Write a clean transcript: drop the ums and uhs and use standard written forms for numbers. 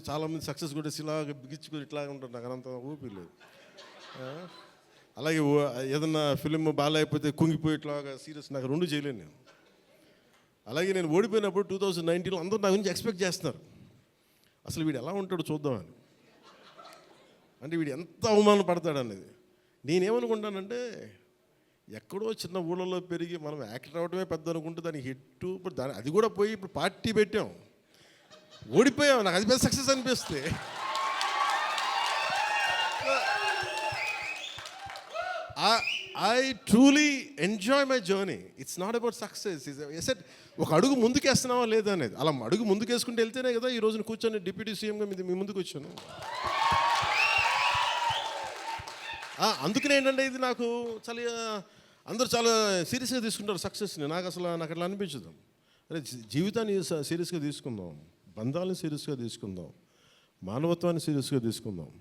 చాలామంది సక్సెస్ కూడా ఇలాగ బిగించుకొని ఇట్లాగ ఉంటారు, నాకు అంత ఊపిరి లేదు. అలాగే ఏదన్నా ఫిలిం బాగాలేకపోతే కుంగిపోయి ఇట్లాగా సీరియస్, నాకు రెండు చేయలేను నేను. అలాగే నేను ఓడిపోయినప్పుడు 2019లో అందరూ నా గురించి ఎక్స్పెక్ట్ చేస్తున్నారు, అసలు వీడు ఎలా ఉంటాడో చూద్దామని, అంటే వీడు ఎంత అవమానం పడతాడు అనేది. నేనేమనుకుంటానంటే, ఎక్కడో చిన్న ఊళ్ళలో పెరిగి మనం యాక్టర్ అవ్వడమే పెద్ద అనుకుంటే దానికి హిట్, ఇప్పుడు దాని అది కూడా పోయి ఇప్పుడు పార్టీ పెట్టాం, ఓడిపోయాం, నాకు అది పెద్ద సక్సెస్ అనిపిస్తే. I truly enjoy my journey. It's not about success. Asset ఒక అడుగు ముందుకేస్తున్నావా లేదా అనేది. అలా అడుగు ముందుకేసుకుంటూ వెళ్తేనే కదా ఈ రోజున కూర్చొని డిప్యూటీ సీఎంగా మీ ముందుకు వచ్చాను. అందుకనే ఏంటంటే ఇది నాకు చాలా, అందరూ చాలా సీరియస్గా తీసుకుంటారు సక్సెస్ని. నాకు అట్లా అనిపించదు. అరే, జీవితాన్ని సీరియస్గా తీసుకుందాం, బంధాలను సీరియస్గా తీసుకుందాం, మానవత్వాన్ని సీరియస్గా తీసుకుందాం.